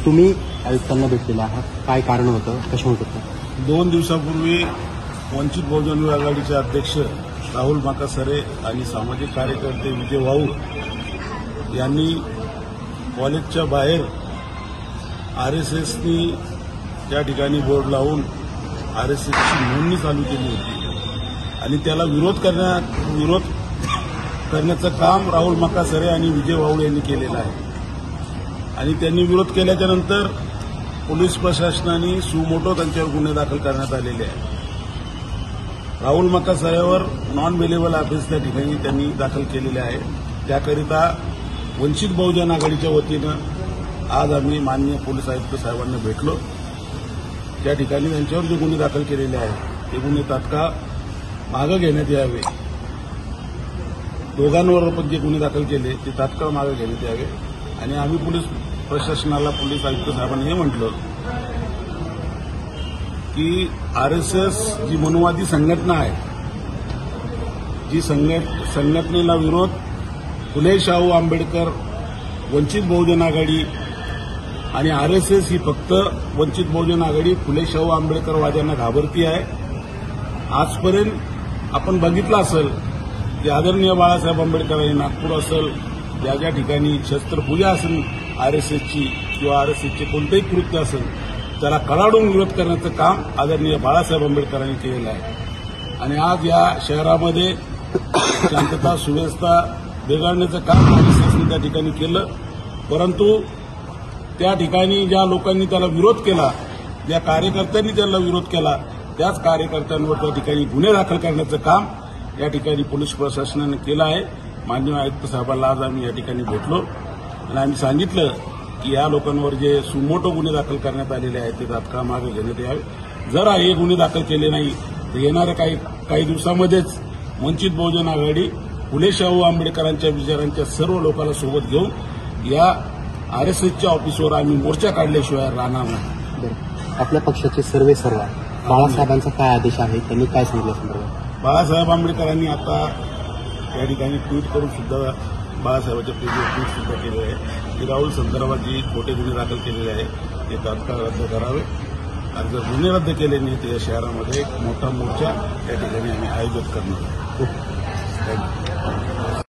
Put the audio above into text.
तुम्ही आयुक्तांना भेटलेला आहात, काय कारण होतं, कशामुळे होतं? 2 दिवसापूर्वी वंचित बहुजन आघाडीचे अध्यक्ष राहुल माकासरे आणि सामाजिक कार्यकर्ते विजय वाऊळ यांनी कॉलेजच्या बाहेर आरएसएसनी त्या ठिकाणी बोर्ड लावून आरएसएसची नोंदणी चालू केली होती आणि त्याला विरोध करण्याचं काम राहुल माकासरे आणि विजय वाऊळ यांनी केलेलं आहे. आणि त्यांनी विरोध केल्याच्या नंतर पोलीस प्रशासनाने सुमोटो त्यांच्यावर गुन्हे दाखल करण्यात आलेले आहे. राहुल माकासरेवर नॉन बेलेबल ऑफेन्स त्या ठिकाणी त्यांनी दाखल केलेले आहे. त्याकरिता वंचित बहुजन आघाडीच्या वतीनं आज आम्ही माननीय पोलीस आयुक्त साहेबांना भेटलो. त्या ठिकाणी त्यांच्यावर जे गुन्हे दाखल केलेले आहेत ते गुन्हे तात्काळ मागे घेण्यात यावे. दोघांवर पण जे गुन्हे दाखल केले ते तात्काळ मागे घेण्यात यावे. आणि आम्ही पोलीस प्रशासनाला, पोलीस आयुक्त साहेबांनी हे म्हटलं की आरएसएस जी मनुवादी संघटना आहे, जी संघटनेला विरोध फुले शाहू आंबेडकर, वंचित बहुजन आघाडी आणि आरएसएस ही फक्त वंचित बहुजन आघाडी फुले शाहू आंबेडकरवाद्यांना घाबरती आहे. आजपर्यंत आपण बघितलं असेल की आदरणीय बाळासाहेब आंबेडकरांनी नागपूर असेल, ज्या ज्या ठिकाणी शस्त्रपूजा असेल आरएसएसची किंवा आरएसएसचे कोणतेही कृत्य असेल त्याला कडाडून विरोध करण्याचं काम आदरणीय बाळासाहेब आंबेडकरांनी केलेलं आहे. आणि आज या शहरामध्ये शांतता सुव्यवस्था बिघडण्याचं काम आरएसएसने त्या ठिकाणी केलं. परंतु त्या ठिकाणी ज्या लोकांनी त्याला विरोध केला, ज्या कार्यकर्त्यांनी त्याला विरोध केला, त्याच कार्यकर्त्यांवर त्या ठिकाणी गुन्हे दाखल करण्याचं काम या ठिकाणी पोलीस प्रशासनाने केलं आहे. माननीय आयुक्त साहेबांना आज आम्ही या ठिकाणी भेटलो आणि आम्ही सांगितलं की या लोकांवर जे सुमोटो गुन्हे दाखल करण्यात आलेले आहेत ते तात्काळ मागे घेण्यात यावे. जर हे गुन्हे दाखल केले नाही तर येणाऱ्या काही दिवसामध्येच वंचित बहुजन आघाडी फुले शाहू आंबेडकरांच्या विचारांच्या सर्व लोकांना सोबत घेऊन या आरएसएसच्या ऑफिसवर आम्ही मोर्चा काढल्याशिवाय राहणार नाही. आपल्या पक्षाचे सर्व बाळासाहेबांचा काय आदेश आहे, त्यांनी काय सांगितलं संदर्भात? बाळासाहेब आंबेडकरांनी आता या ठिकाणी ट्विट करून सुद्धा बाळासाहेबांच्या पेजवर ट्विट सुद्धा केले आहे की राहुल संदर्भात जे खोटे गुन्हे दाखल केलेले आहेत ते तात्काळ रद्द करावे. आणि जर गुन्हे रद्द केले नाही तर या शहरामध्ये एक मोठा मोर्चा या ठिकाणी आम्ही आयोजित करणार आहोत. थँक्यू.